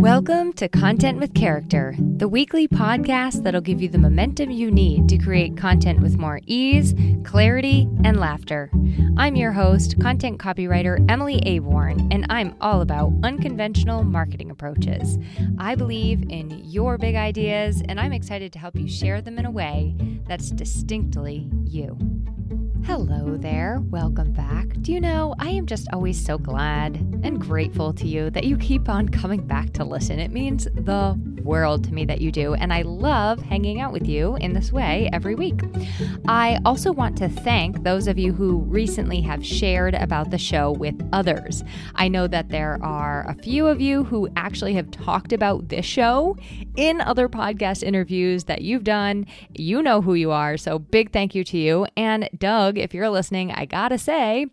Welcome to Content with Character, the weekly podcast that'll give you the momentum you need to create content with more ease, clarity, and laughter. I'm your host, content copywriter Emily Aborn, and I'm all about unconventional marketing approaches. I believe in your big ideas, and I'm excited to help you share them in a way that's distinctly you. Hello there, welcome back. Do you know, I am just always so glad and grateful to you that you keep on coming back to listen. It means the world to me that you do, and I love hanging out with you in this way every week. I also want to thank those of you who recently have shared about the show with others. I know that there are a few of you who actually have talked about this show in other podcast interviews that you've done. You know who you are, so big thank you to you. And Doug, if you're listening, I gotta say,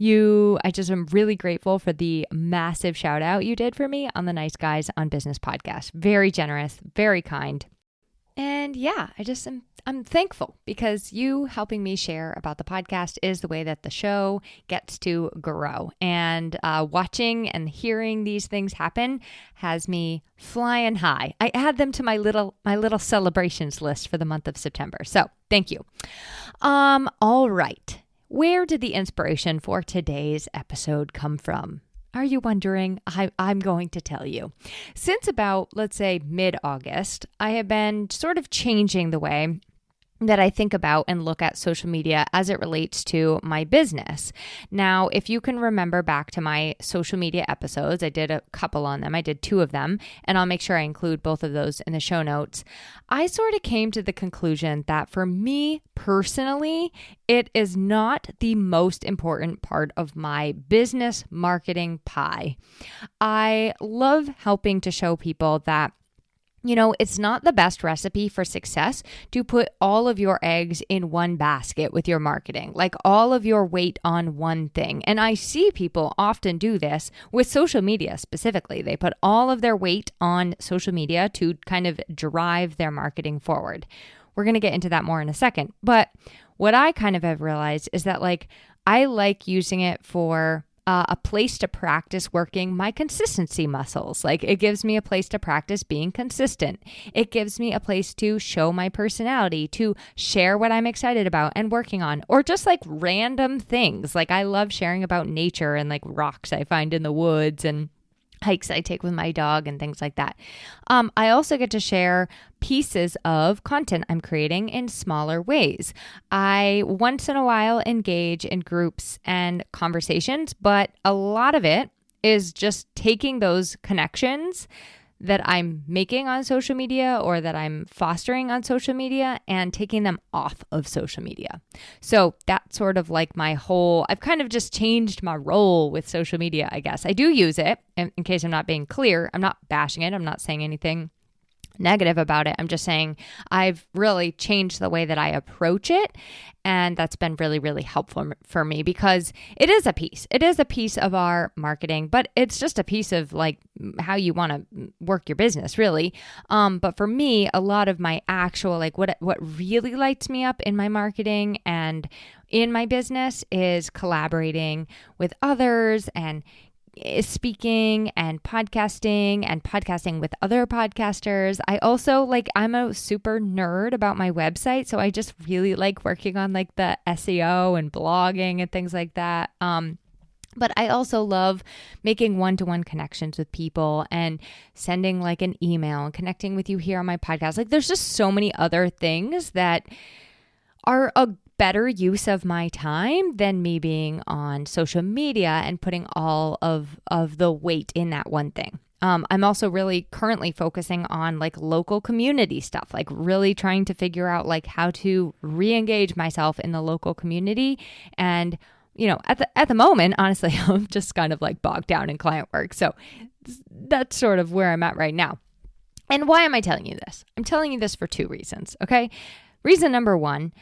I just am really grateful for the massive shout out you did for me on the Nice Guys on Business podcast. Very generous, very kind. And yeah, I'm thankful because you helping me share about the podcast is the way that the show gets to grow. And watching and hearing these things happen has me flying high. I add them to my little celebrations list for the month of September. So thank you. All right. Where did the inspiration for today's episode come from? Are you wondering? I'm going to tell you. Since about, let's say, mid-August, I have been sort of changing the way that I think about and look at social media as it relates to my business. Now, if you can remember back to my social media episodes, I did a couple on them. I did 2 of them, and I'll make sure I include both of those in the show notes. I sort of came to the conclusion that for me personally, it is not the most important part of my business marketing pie. I love helping to show people that it's not the best recipe for success to put all of your eggs in one basket with your marketing, like all of your weight on one thing. And I see people often do this with social media specifically. They put all of their weight on social media to kind of drive their marketing forward. We're going to get into that more in a second. But what I kind of have realized is that I like using it for a place to practice working my consistency muscles. It gives me a place to practice being consistent. It gives me a place to show my personality, to share what I'm excited about and working on, or just random things. I love sharing about nature and rocks I find in the woods and hikes I take with my dog and things like that. I also get to share pieces of content I'm creating in smaller ways. I once in a while engage in groups and conversations, but a lot of it is just taking those connections that I'm making on social media or that I'm fostering on social media and taking them off of social media. So that's sort of I've kind of just changed my role with social media, I guess. I do use it, in case I'm not being clear. I'm not bashing it. I'm not saying anything negative about it. I'm just saying I've really changed the way that I approach it. And that's been really, really helpful for me because it is a piece. It is a piece of our marketing, but it's just a piece of how you want to work your business, really. But for me, a lot of my actual, what really lights me up in my marketing and in my business is collaborating with others and speaking and podcasting with other podcasters. I also I'm a super nerd about my website. So I just really like working on the SEO and blogging and things like that. But I also love making one-to-one connections with people and sending an email and connecting with you here on my podcast. There's just so many other things that are a better use of my time than me being on social media and putting all of the weight in that one thing. I'm also really currently focusing on local community stuff, really trying to figure out how to re-engage myself in the local community. And, at the moment, honestly, I'm just kind of bogged down in client work. So that's sort of where I'm at right now. And why am I telling you this? I'm telling you this for 2 reasons. Okay. Reason number 1,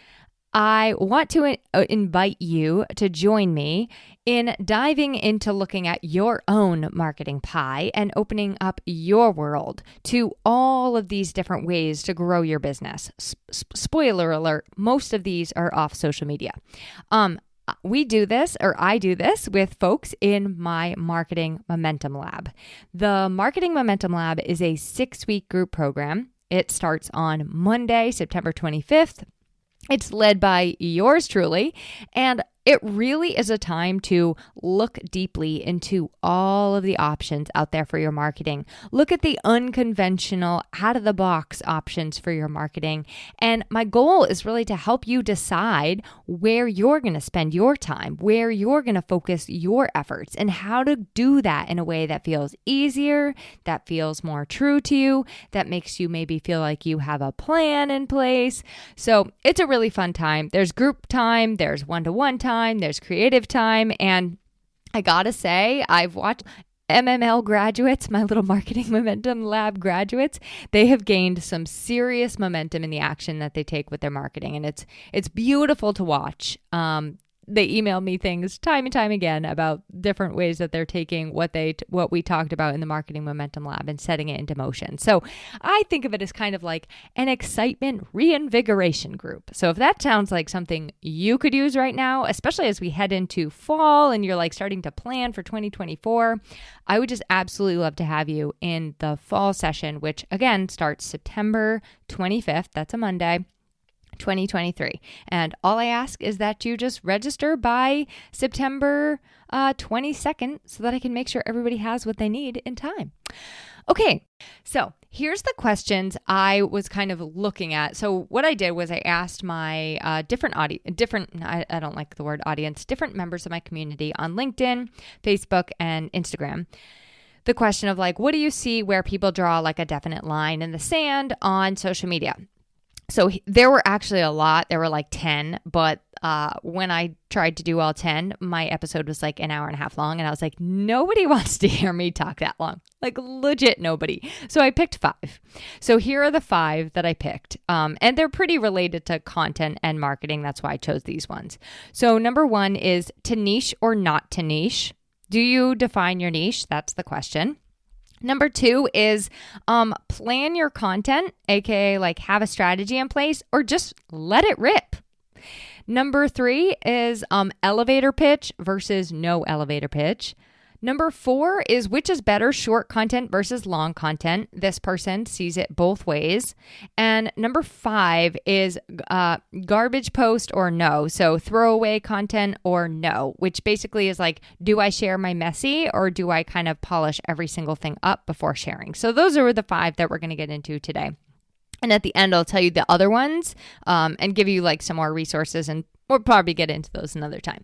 I want to invite you to join me in diving into looking at your own marketing pie and opening up your world to all of these different ways to grow your business. Spoiler alert, most of these are off social media. I do this with folks in my Marketing Momentum Lab. The Marketing Momentum Lab is a 6-week group program. It starts on Monday, September 25th. It's led by yours truly, and it really is a time to look deeply into all of the options out there for your marketing. Look at the unconventional, out-of-the-box options for your marketing. And my goal is really to help you decide where you're going to spend your time, where you're going to focus your efforts, and how to do that in a way that feels easier, that feels more true to you, that makes you maybe feel like you have a plan in place. So it's a really fun time. There's group time, there's one-to-one time, there's creative time, and I gotta say, I've watched MML graduates, my little Marketing Momentum Lab graduates. They have gained some serious momentum in the action that they take with their marketing, and it's beautiful to watch. They email me things time and time again about different ways that they're taking what we talked about in the Marketing Momentum Lab and setting it into motion. So I think of it as kind of like an excitement reinvigoration group. So if that sounds like something you could use right now, especially as we head into fall and you're like starting to plan for 2024, I would just absolutely love to have you in the fall session, which again starts September 25th. That's a Monday. 2023. And all I ask is that you just register by September 22nd so that I can make sure everybody has what they need in time. Okay, so here's the questions I was kind of looking at. So what I did was I asked my I don't like the word audience, different members of my community on LinkedIn, Facebook, and Instagram, the question of like, what do you see where people draw like a definite line in the sand on social media? So there were actually a lot. There were like 10, but when I tried to do all 10, my episode was like an hour and a half long, and I was like, nobody wants to hear me talk that long. Like legit nobody. So I picked 5. So here are the 5 that I picked, and they're pretty related to content and marketing. That's why I chose these ones. So number 1 is to niche or not to niche. Do you define your niche? That's the question. Number 2 is plan your content, aka like have a strategy in place or just let it rip. Number 3 is elevator pitch versus no elevator pitch. Number 4 is which is better, short content versus long content. This person sees it both ways. And number 5 is garbage post or no. So throwaway content or no, which basically is like, do I share my messy or do I kind of polish every single thing up before sharing? So those are the 5 that we're going to get into today. And at the end, I'll tell you the other ones and give you like some more resources, and we'll probably get into those another time.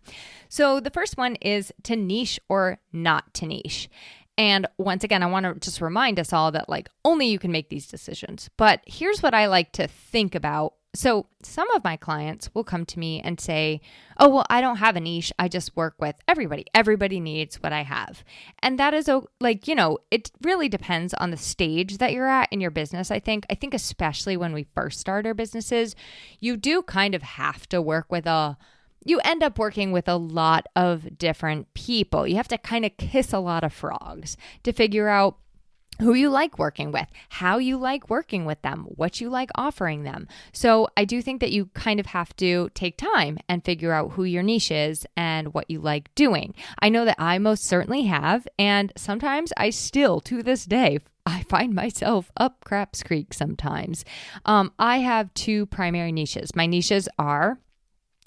So the first one is to niche or not to niche. And once again, I want to just remind us all that like only you can make these decisions. But here's what I like to think about. So some of my clients will come to me and say, oh, well, I don't have a niche. I just work with everybody. Everybody needs what I have. And that is like, you know, it really depends on the stage that you're at in your business. I think especially when we first start our businesses, you do kind of have to work with you end up working with a lot of different people. You have to kind of kiss a lot of frogs to figure out who you like working with, how you like working with them, what you like offering them. So I do think that you kind of have to take time and figure out who your niche is and what you like doing. I know that I most certainly have, and sometimes I still, to this day, I find myself up craps creek sometimes. I have 2 primary niches. My niches are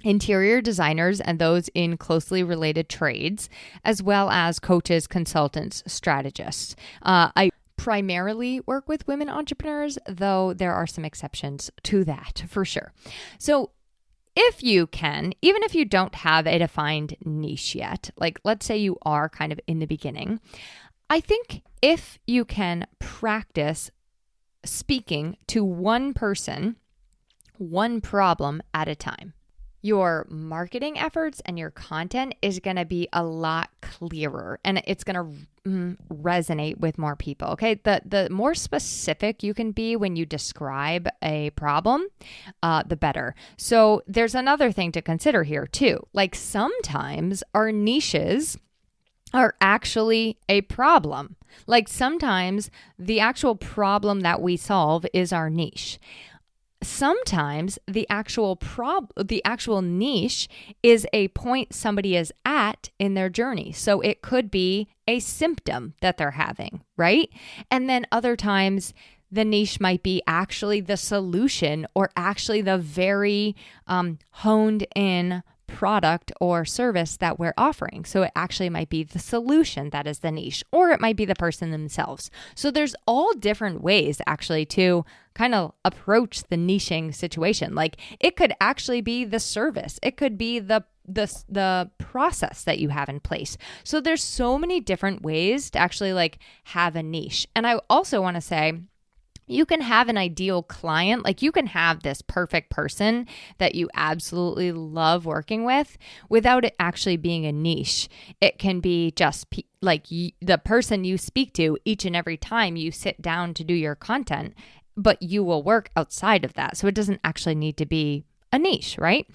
interior designers and those in closely related trades, as well as coaches, consultants, strategists. I primarily work with women entrepreneurs, though there are some exceptions to that for sure. So if you can, even if you don't have a defined niche yet, like let's say you are kind of in the beginning, I think if you can practice speaking to one person, one problem at a time, your marketing efforts and your content is going to be a lot clearer and it's going to resonate with more people. Okay. The more specific you can be when you describe a problem, the better. So there's another thing to consider here too. Like sometimes our niches are actually a problem. Like sometimes the actual problem that we solve is our niche. sometimes the actual niche is a point somebody is at in their journey. So it could be a symptom that they're having, right? And then other times the niche might be actually the solution or actually the very honed in product or service that we're offering. So it actually might be the solution that is the niche, or it might be the person themselves. So there's all different ways actually to kind of approach the niching situation. Like it could actually be the service. It could be the process that you have in place. So there's so many different ways to actually like have a niche. And I also want to say, you can have an ideal client, like you can have this perfect person that you absolutely love working with without it actually being a niche. It can be just the person you speak to each and every time you sit down to do your content, but you will work outside of that. So it doesn't actually need to be a niche, right?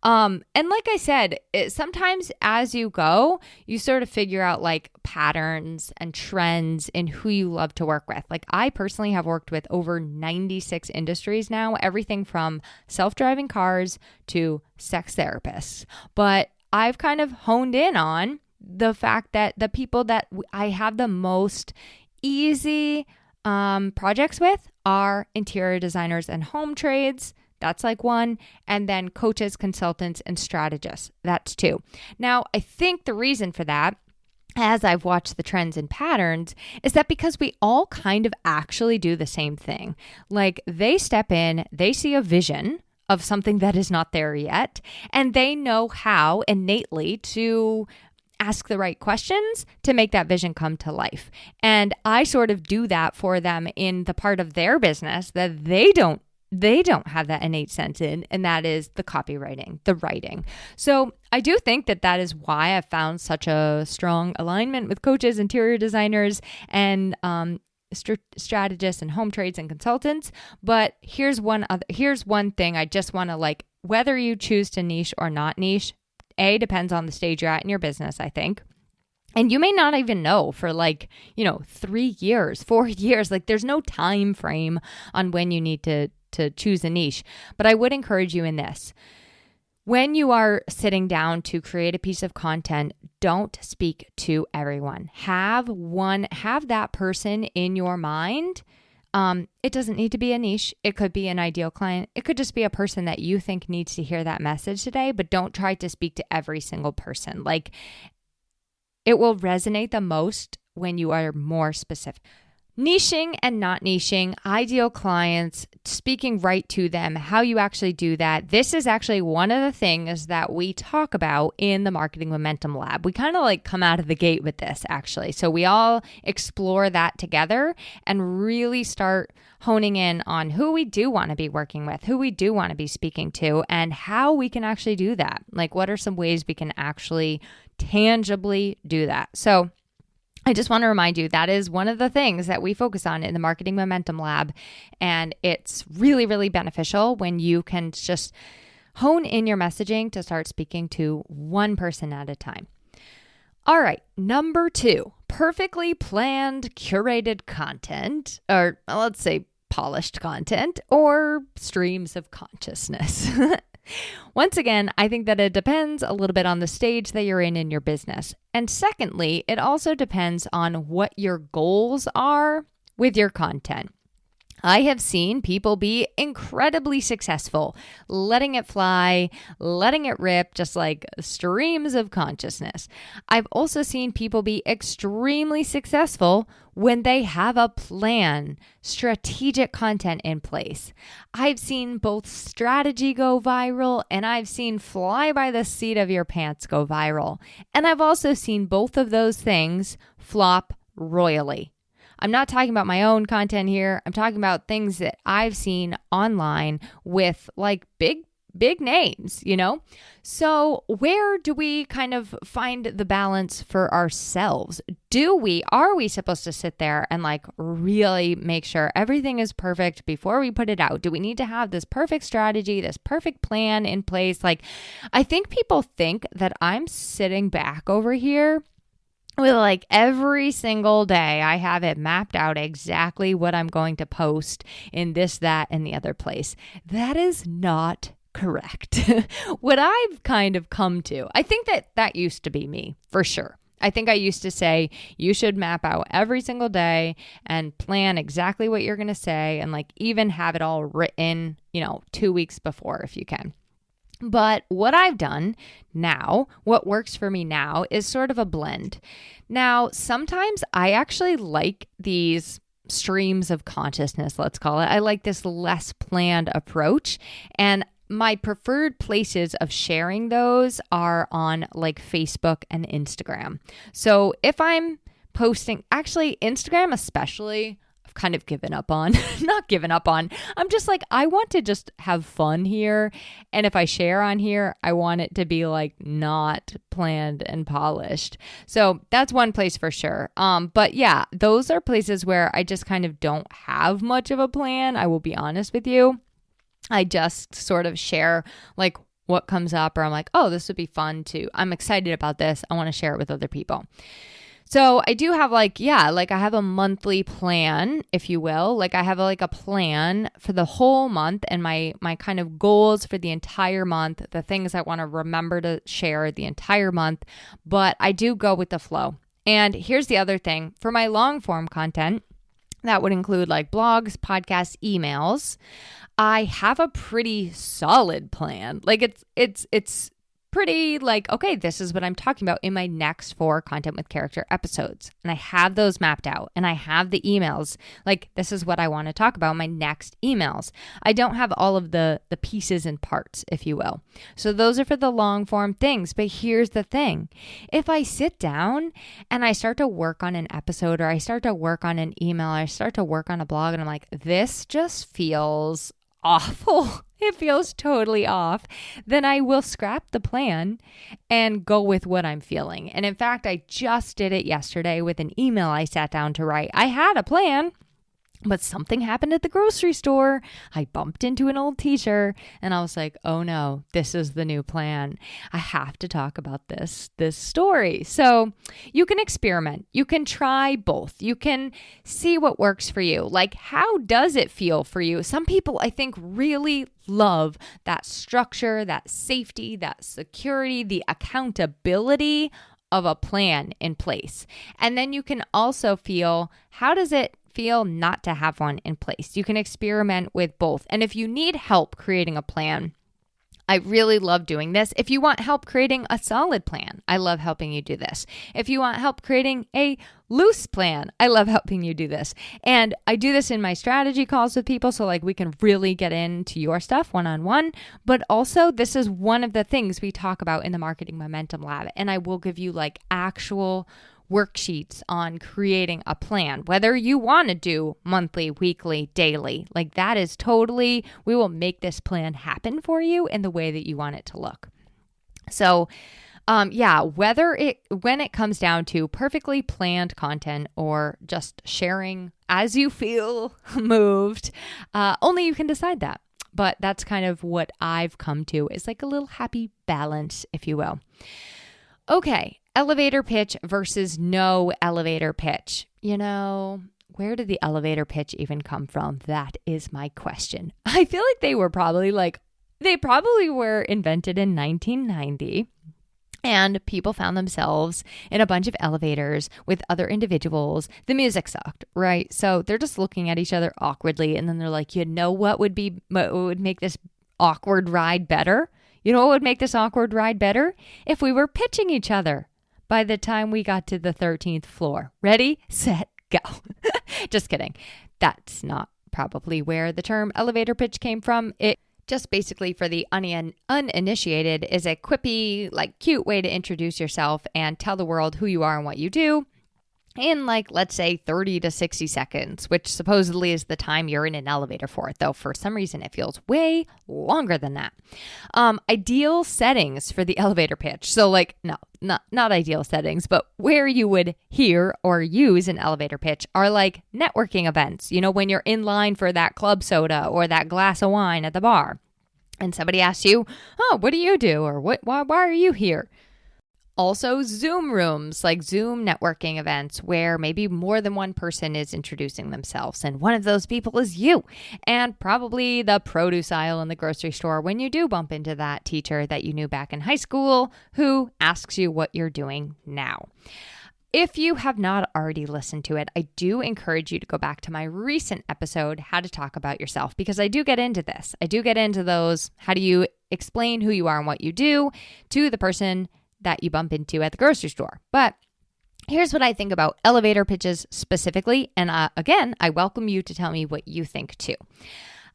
And like I said, sometimes as you go, you sort of figure out like patterns and trends in who you love to work with. Like I personally have worked with over 96 industries now, everything from self-driving cars to sex therapists. But I've kind of honed in on the fact that the people that I have the most easy projects with are interior designers and home trades. That's like one. And then coaches, consultants, and strategists. That's two. Now, I think the reason for that, as I've watched the trends and patterns, is that because we all kind of actually do the same thing. Like they step in, they see a vision of something that is not there yet, and they know how innately to ask the right questions to make that vision come to life. And I sort of do that for them in the part of their business that they don't have that innate sense in, and that is the copywriting, the writing. So I do think that is why I've found such a strong alignment with coaches, interior designers, and strategists and home trades and consultants. But here's one thing I just want to like, whether you choose to niche or not niche, depends on the stage you're at in your business, I think. And you may not even know for 3 years, 4 years, like there's no time frame on when you need to choose a niche. But I would encourage you in this. When you are sitting down to create a piece of content, don't speak to everyone. Have that person in your mind. It doesn't need to be a niche. It could be an ideal client. It could just be a person that you think needs to hear that message today, but don't try to speak to every single person. Like it will resonate the most when you are more specific. Niching and not niching, ideal clients, speaking right to them, how you actually do that. This is actually one of the things that we talk about in the Marketing Momentum Lab. We kind of like come out of the gate with this actually. So we all explore that together and really start honing in on who we do want to be working with, who we do want to be speaking to, and how we can actually do that. Like what are some ways we can actually tangibly do that? So I just want to remind you that is one of the things that we focus on in the Marketing Momentum Lab. And it's really, really beneficial when you can just hone in your messaging to start speaking to one person at a time. All right, number 2, perfectly planned, curated content, or let's say polished content, or streams of consciousness. Once again, I think that it depends a little bit on the stage that you're in your business. And secondly, it also depends on what your goals are with your content. I have seen people be incredibly successful, letting it fly, letting it rip, just like streams of consciousness. I've also seen people be extremely successful when they have a plan, strategic content in place. I've seen both strategy go viral and I've seen fly by the seat of your pants go viral. And I've also seen both of those things flop royally. I'm not talking about my own content here. I'm talking about things that I've seen online with like big names, you know? So where do we kind of find the balance for ourselves? Are we supposed to sit there and like really make sure everything is perfect before we put it out? Do we need to have this perfect strategy, this perfect plan in place? Like, I think people think that I'm sitting back over here with like every single day, I have it mapped out exactly what I'm going to post in this, that, and the other place. That is not correct. What I've kind of come to, I think that used to be me for sure. I think I used to say you should map out every single day and plan exactly what you're going to say and like even have it all written, 2 weeks before if you can. But what I've done now, what works for me now is sort of a blend. Now, sometimes I actually like these streams of consciousness, let's call it. I like this less planned approach. And my preferred places of sharing those are on like Facebook and Instagram. So if I'm posting, actually Instagram especially, I've kind of given up on, not given up on. I'm just like, I want to just have fun here. And if I share on here, I want it to be like not planned and polished. So that's one place for sure. But yeah, those are places where I just kind of don't have much of a plan. I will be honest with you. I just sort of share like what comes up, or I'm like, oh, this would be fun too. I'm excited about this. I want to share it with other people. So I do have I have a monthly plan, if you will. Like I have like a plan for the whole month and my kind of goals for the entire month, the things I want to remember to share the entire month. But I do go with the flow. And here's the other thing. For my long form content, that would include like blogs, podcasts, emails. I have a pretty solid plan. Like it's pretty like, okay, this is what I'm talking about in my next 4 Content with Character episodes. And I have those mapped out and I have the emails. Like this is what I want to talk about in my next emails. I don't have all of the pieces and parts, if you will. So those are for the long form things. But here's the thing. If I sit down and I start to work on an episode, or I start to work on an email, or I start to work on a blog, and I'm like, this just feels awful. It feels totally off. Then I will scrap the plan and go with what I'm feeling. And in fact, I just did it yesterday with an email I sat down to write. I had a plan, but something happened at the grocery store. I bumped into an old teacher and I was like, oh no, this is the new plan. I have to talk about this story. So you can experiment. You can try both. You can see what works for you. Like, how does it feel for you? Some people, I think, really love that structure, that safety, that security, the accountability of a plan in place. And then you can also feel, how does it feel not to have one in place? You can experiment with both. And if you need help creating a plan, I really love doing this. If you want help creating a solid plan, I love helping you do this. If you want help creating a loose plan, I love helping you do this. And I do this in my strategy calls with people, so like we can really get into your stuff one-on-one. But also, this is one of the things we talk about in the Marketing Momentum Lab. And I will give you like actual worksheets on creating a plan, whether you want to do monthly, weekly, daily. Like that is totally, we will make this plan happen for you in the way that you want it to look. So when it comes down to perfectly planned content or just sharing as you feel moved, only you can decide that. But that's kind of what I've come to, is like a little happy balance, if you will. Okay, elevator pitch versus no elevator pitch. Where did the elevator pitch even come from? That is my question. I feel like they probably were invented in 1990. And people found themselves in a bunch of elevators with other individuals. The music sucked, right? So they're just looking at each other awkwardly. And then they're like, what would make this awkward ride better? You know what would make this awkward ride better? If we were pitching each other by the time we got to the 13th floor. Ready, set, go. Just kidding. That's not probably where the term elevator pitch came from. It just basically, for the uninitiated, is a quippy, like cute way to introduce yourself and tell the world who you are and what you do in let's say 30 to 60 seconds, which supposedly is the time you're in an elevator for, though for some reason it feels way longer than that. Ideal settings for the elevator pitch. So not ideal settings, but where you would hear or use an elevator pitch are like networking events, when you're in line for that club soda or that glass of wine at the bar and somebody asks you, oh, what do you do? Or why are you here? Also, Zoom rooms, like Zoom networking events where maybe more than one person is introducing themselves. And one of those people is you, and probably the produce aisle in the grocery store when you do bump into that teacher that you knew back in high school who asks you what you're doing now. If you have not already listened to it, I do encourage you to go back to my recent episode, How to Talk About Yourself, because I do get into this. I do get into those, how do you explain who you are and what you do to the person that you bump into at the grocery store. But here's what I think about elevator pitches specifically. And again, I welcome you to tell me what you think too.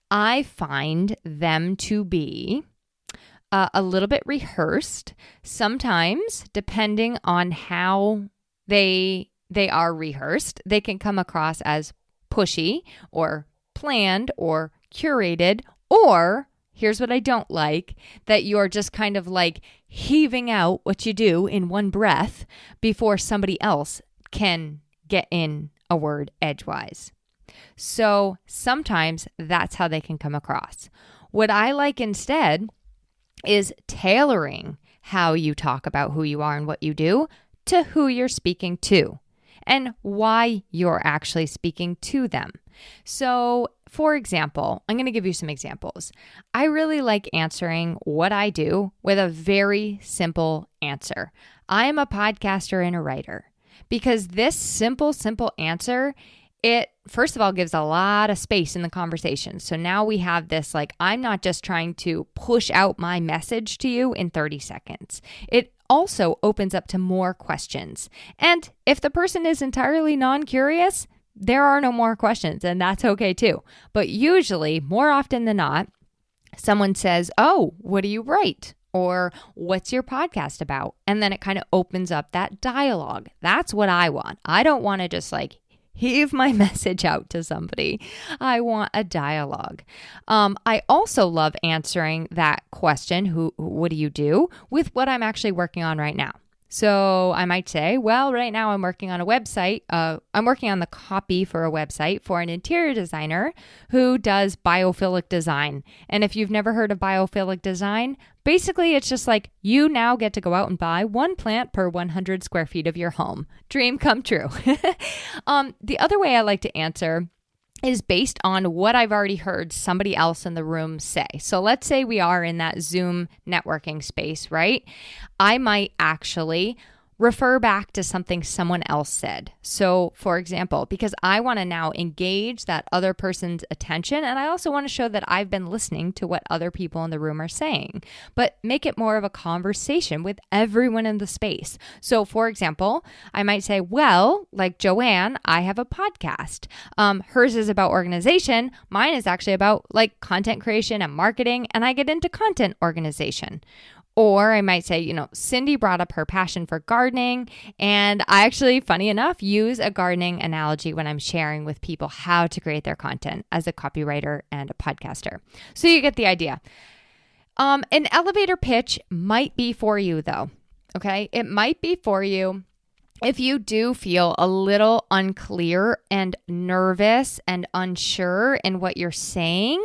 I find them to be a little bit rehearsed, sometimes depending on how they are rehearsed. They can come across as pushy or planned or curated, or here's what I don't like, that you're just kind of like heaving out what you do in one breath before somebody else can get in a word edgewise. So sometimes that's how they can come across. What I like instead is tailoring how you talk about who you are and what you do to who you're speaking to and why you're actually speaking to them. So, for example, I'm going to give you some examples. I really like answering what I do with a very simple answer. I am a podcaster and a writer, because this simple answer, it first of all gives a lot of space in the conversation. So now we have this, like, I'm not just trying to push out my message to you in 30 seconds. It also opens up to more questions. And if the person is entirely non-curious, there are no more questions, and that's okay too. But usually, more often than not, someone says, oh, what do you write? Or what's your podcast about? And then it kind of opens up that dialogue. That's what I want. I don't want to just like heave my message out to somebody. I want a dialogue. I also love answering that question, what do you do, with what I'm actually working on right now. So I might say, well, right now I'm working on a website. I'm working on the copy for a website for an interior designer who does biophilic design. And if you've never heard of biophilic design, basically it's just like you now get to go out and buy one plant per 100 square feet of your home. Dream come true. The other way I like to answer is based on what I've already heard somebody else in the room say. So let's say we are in that Zoom networking space, right? I might actually refer back to something someone else said. So for example, because I want to now engage that other person's attention, and I also want to show that I've been listening to what other people in the room are saying, but make it more of a conversation with everyone in the space. So for example, I might say, well, like Joanne, I have a podcast. Hers is about organization. Mine is actually about like content creation and marketing, and I get into content organization. Or I might say, Cindy brought up her passion for gardening, and I actually, funny enough, use a gardening analogy when I'm sharing with people how to create their content as a copywriter and a podcaster. So you get the idea. An elevator pitch might be for you though, okay? It might be for you if you do feel a little unclear and nervous and unsure in what you're saying,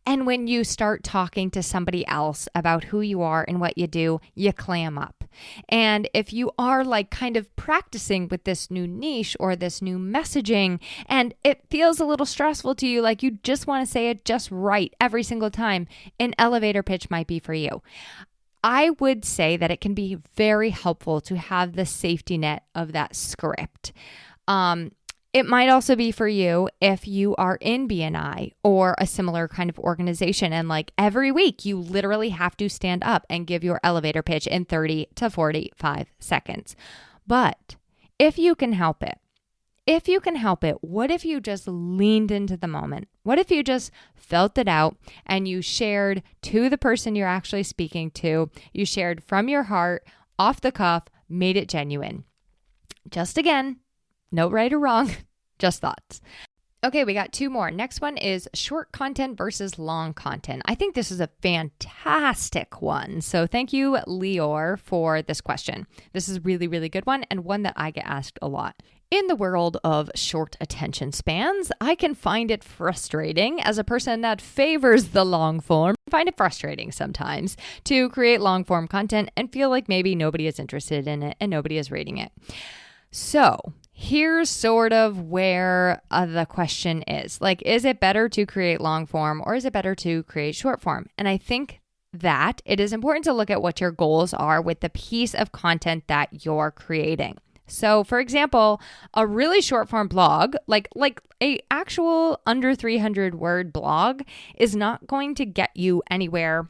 and when you start talking to somebody else about who you are and what you do, you clam up. And if you are like kind of practicing with this new niche or this new messaging, and it feels a little stressful to you, like you just want to say it just right every single time, an elevator pitch might be for you. I would say that it can be very helpful to have the safety net of that script. It might also be for you if you are in BNI or a similar kind of organization, and like every week you literally have to stand up and give your elevator pitch in 30 to 45 seconds. But if you can help it, what if you just leaned into the moment? What if you just felt it out and you shared to the person you're actually speaking to? You shared from your heart, off the cuff, made it genuine. Just again, no right or wrong, just thoughts. Okay, we got two more. Next one is short content versus long content. I think this is a fantastic one. So thank you, Lior, for this question. This is a really, really good one, and one that I get asked a lot. In the world of short attention spans, I can find it frustrating as a person that favors the long form. I find it frustrating sometimes to create long form content and feel like maybe nobody is interested in it and nobody is reading it. So here's sort of where the question is. Like, is it better to create long form or is it better to create short form? And I think that it is important to look at what your goals are with the piece of content that you're creating. So for example, a really short form blog, like a actual under 300 word blog is not going to get you anywhere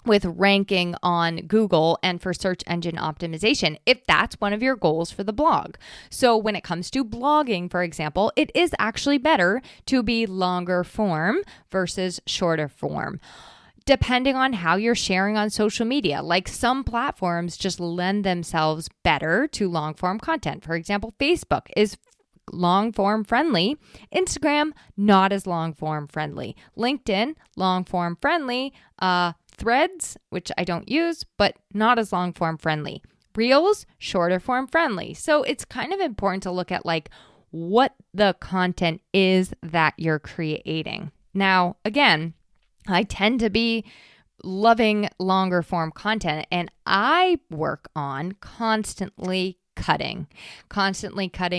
with ranking on Google and for search engine optimization, if that's one of your goals for the blog. So when it comes to blogging, for example, it is actually better to be longer form versus shorter form, depending on how you're sharing on social media. Like some platforms just lend themselves better to long form content. For example, Facebook is long form friendly. Instagram, not as long form friendly. LinkedIn, long form friendly. Threads, which I don't use, but not as long form friendly. Reels, shorter form friendly. So it's kind of important to look at like what the content is that you're creating. Now, again, I tend to be loving longer form content, and I work on constantly cutting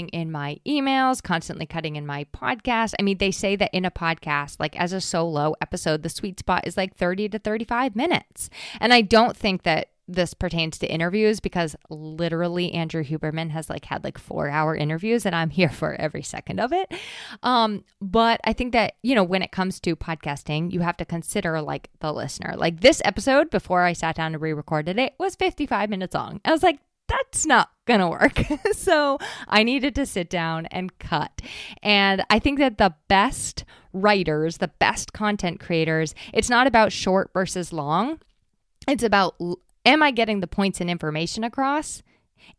in my emails, constantly cutting in my podcast. I mean, they say that in a podcast, like as a solo episode, the sweet spot is like 30 to 35 minutes. And I don't think that this pertains to interviews because literally Andrew Huberman has had 4-hour interviews and I'm here for every second of it. But I think that, when it comes to podcasting, you have to consider the listener. Like this episode, before I sat down and re-recorded it, was 55 minutes long. I was like, that's not going to work. So I needed to sit down and cut. And I think that the best writers, the best content creators, it's not about short versus long. It's about, am I getting the points and information across?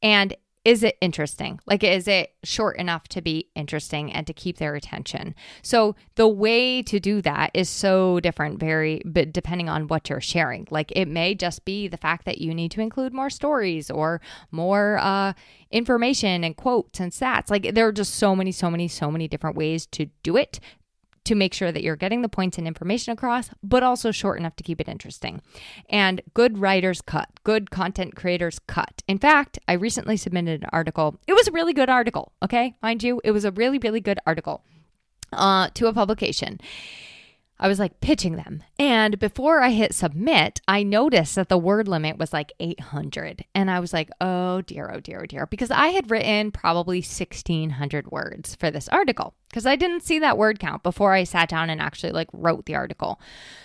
And is it interesting? Is it short enough to be interesting and to keep their attention? So the way to do that is so different, but depending on what you're sharing. It may just be the fact that you need to include more stories or more information and quotes and stats. There are just so many different ways to do it, to make sure that you're getting the points and information across, but also short enough to keep it interesting. And good writers cut, good content creators cut. In fact, I recently submitted an article. It was a really good article, okay? Mind you, it was a really, really good article to a publication. I was pitching them. And before I hit submit, I noticed that the word limit was 800. And I was like, oh dear, because I had written probably 1,600 words for this article because I didn't see that word count before I sat down and actually wrote the article.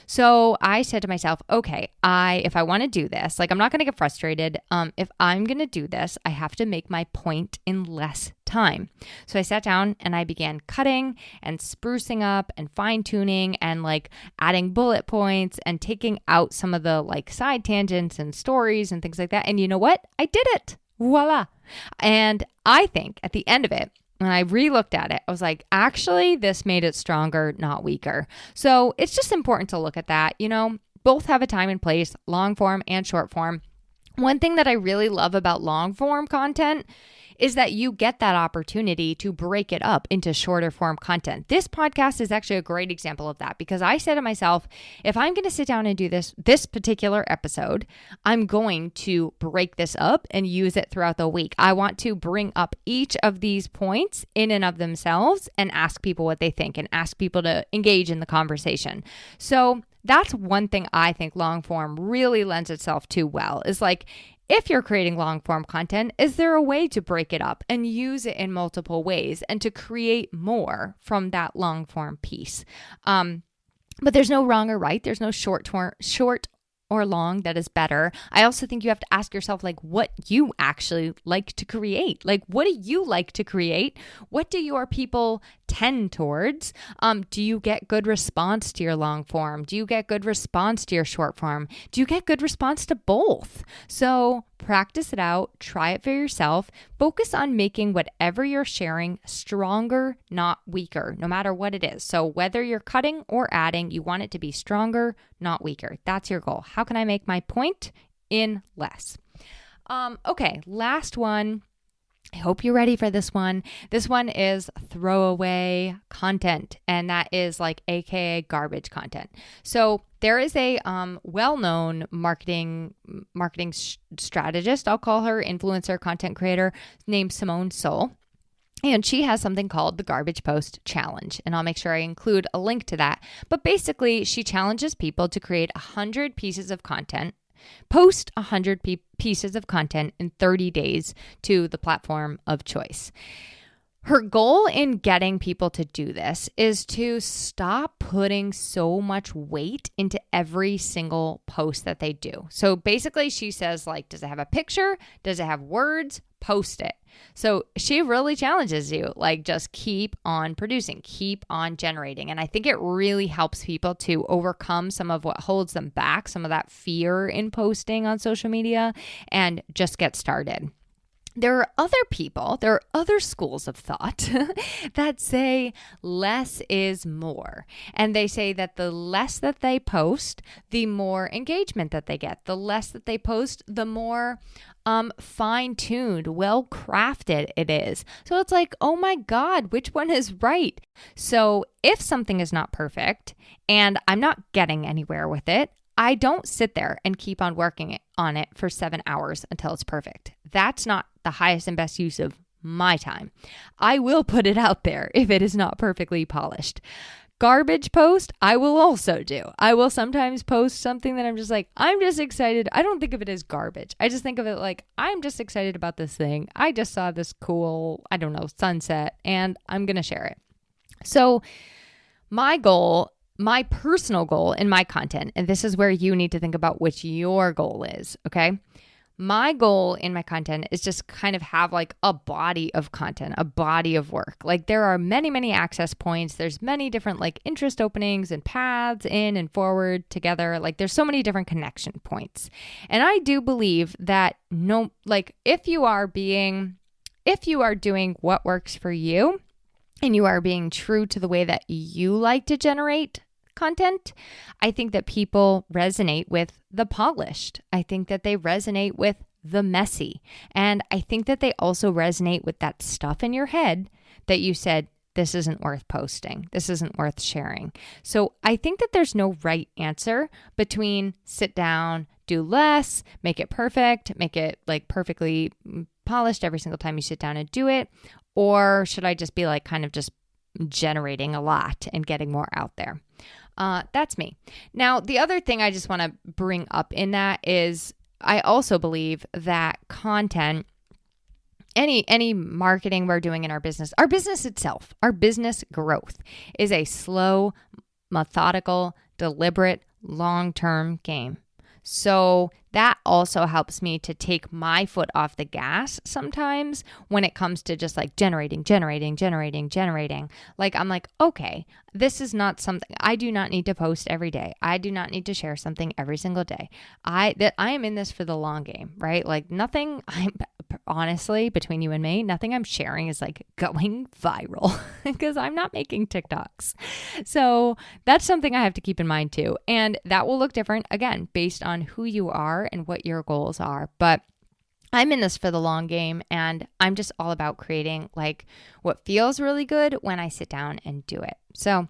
So I said to myself, okay, if I want to do this, I'm not going to get frustrated. If I'm going to do this, I have to make my point in less time. So I sat down and I began cutting and sprucing up and fine tuning and adding bullet points and taking out some of the side tangents and stories and things like that. And you know what? I did it. Voila. And I think at the end of it, when I re-looked at it, I was like, actually, this made it stronger, not weaker. So it's just important to look at that. Both have a time and place, long form and short form. One thing that I really love about long form content is that you get that opportunity to break it up into shorter form content. This podcast is actually a great example of that because I said to myself, if I'm going to sit down and do this particular episode, I'm going to break this up and use it throughout the week. I want to bring up each of these points in and of themselves and ask people what they think and ask people to engage in the conversation. So that's one thing I think long form really lends itself to well is if you're creating long form content, is there a way to break it up and use it in multiple ways and to create more from that long form piece? But there's no wrong or right. There's no short or long that is better. I also think you have to ask yourself what you actually like to create. What do you like to create? What do your people tend towards? Do you get good response to your long form? Do you get good response to your short form? Do you get good response to both? So practice it out, try it for yourself, focus on making whatever you're sharing stronger, not weaker, no matter what it is. So whether you're cutting or adding, you want it to be stronger, not weaker. That's your goal. How can I make my point in less? Okay, last one I hope you're ready for this one. This one is throwaway content, and that is like AKA garbage content. So there is a well-known marketing strategist, I'll call her, influencer, content creator, named Simone Seol. And she has something called the Garbage Post Challenge. And I'll make sure I include a link to that. But basically, she challenges people to create 100 pieces of content, post 100 pieces of content in 30 days to the platform of choice. Her goal in getting people to do this is to stop putting so much weight into every single post that they do. So basically she says, like, does it have a picture? Does it have words? Post it. So she really challenges you, like, just keep on producing, keep on generating. And I think it really helps people to overcome some of what holds them back, some of that fear in posting on social media, and just get started. There are other schools of thought that say less is more. And they say that the less that they post, the more engagement that they get. The less that they post, the more fine-tuned, well-crafted it is. So it's like, oh my God, which one is right? So if something is not perfect and I'm not getting anywhere with it, I don't sit there and keep on working on it for 7 hours until it's perfect. That's not the highest and best use of my time. I will put it out there if it is not perfectly polished. Garbage post, I will also do. I will sometimes post something that I'm just like, I'm just excited. I don't think of it as garbage. I just think of it like, I'm just excited about this thing. I just saw this cool, sunset, and I'm going to share it. So my personal goal in my content, and this is where you need to think about which your goal is, okay? My goal in my content is just kind of have like a body of content, a body of work. Like there are many, many access points. There's many different like interest openings and paths in and forward together. Like there's so many different connection points. And I do believe that if you are doing what works for you and you are being true to the way that you like to generate content, I think that people resonate with the polished. I think that they resonate with the messy. And I think that they also resonate with that stuff in your head that you said, this isn't worth posting. This isn't worth sharing. So I think that there's no right answer between sit down, do less, make it perfect, make it like perfectly polished every single time you sit down and do it. Or should I just be like kind of just generating a lot and getting more out there? That's me. Now, the other thing I just want to bring up in that is I also believe that content, any marketing we're doing in our business itself, our business growth is a slow, methodical, deliberate, long-term game. So that also helps me to take my foot off the gas sometimes when it comes to just like generating. Like I'm like, okay, this is not something, I do not need to post every day. I do not need to share something every single day. I am in this for the long game, right? Like nothing, honestly, between you and me, nothing I'm sharing is like going viral because I'm not making TikToks. So that's something I have to keep in mind too. And that will look different again, based on who you are and what your goals are. But I'm in this for the long game, and I'm just all about creating like what feels really good when I sit down and do it. So,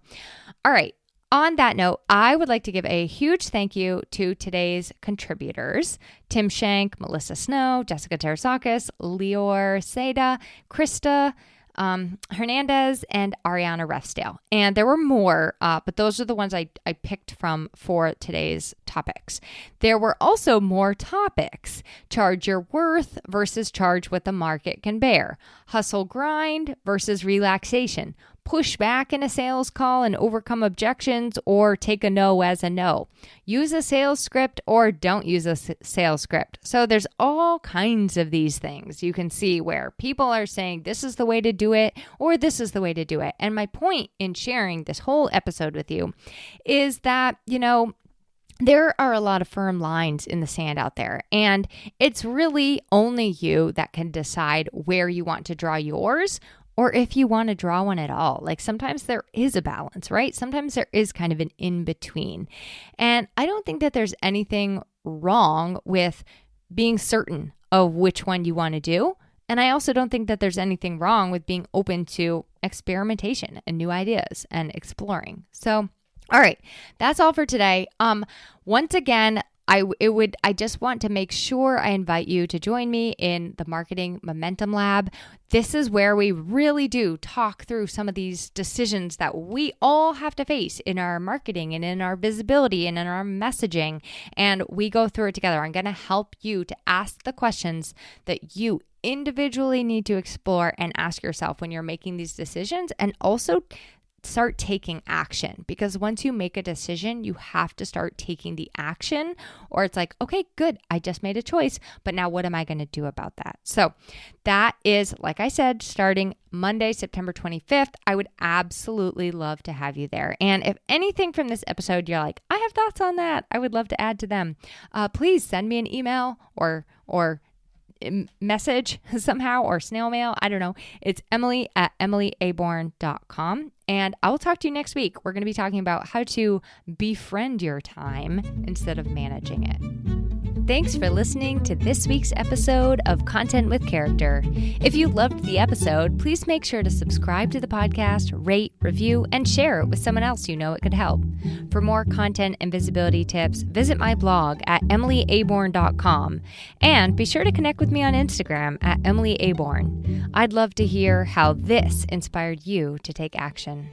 all right. On that note, I would like to give a huge thank you to today's contributors, Tim Shank, Melissa Snow, Jessica Terzakis, Lior, Sadeh, Krista, Hernandez, and Ariana Refsdal. And there were more, but those are the ones I picked from for today's topics. There were also more topics. Charge your worth versus charge what the market can bear. Hustle grind versus relaxation. Push back in a sales call and overcome objections, or take a no as a no. Use a sales script or don't use a sales script. So there's all kinds of these things you can see where people are saying this is the way to do it or this is the way to do it. And my point in sharing this whole episode with you is that, there are a lot of firm lines in the sand out there, and it's really only you that can decide where you want to draw yours, or if you want to draw one at all. Like sometimes there is a balance, right? Sometimes there is kind of an in-between. And I don't think that there's anything wrong with being certain of which one you want to do And I also don't think that there's anything wrong with being open to experimentation and new ideas and exploring. So, all right, that's all for today. Once again, I just want to make sure I invite you to join me in the Marketing Momentum Lab. This is where we really do talk through some of these decisions that we all have to face in our marketing and in our visibility and in our messaging. And we go through it together. I'm going to help you to ask the questions that you individually need to explore and ask yourself when you're making these decisions, and also start taking action, because once you make a decision, you have to start taking the action, or it's like, okay, good, I just made a choice, but now what am I going to do about that? So that is, like I said, starting Monday, September 25th. I would absolutely love to have you there. And if anything from this episode, you're like, I have thoughts on that, I would love to add to them, please send me an email or message somehow, or snail mail. I don't know. It's emily@emilyaborn.com. And I will talk to you next week. We're going to be talking about how to befriend your time instead of managing it. Thanks for listening to this week's episode of Content with Character. If you loved the episode, please make sure to subscribe to the podcast, rate, review, and share it with someone else you know it could help. For more content and visibility tips, visit my blog at emilyaborn.com, and be sure to connect with me on Instagram at Emily Aborn. I'd love to hear how this inspired you to take action.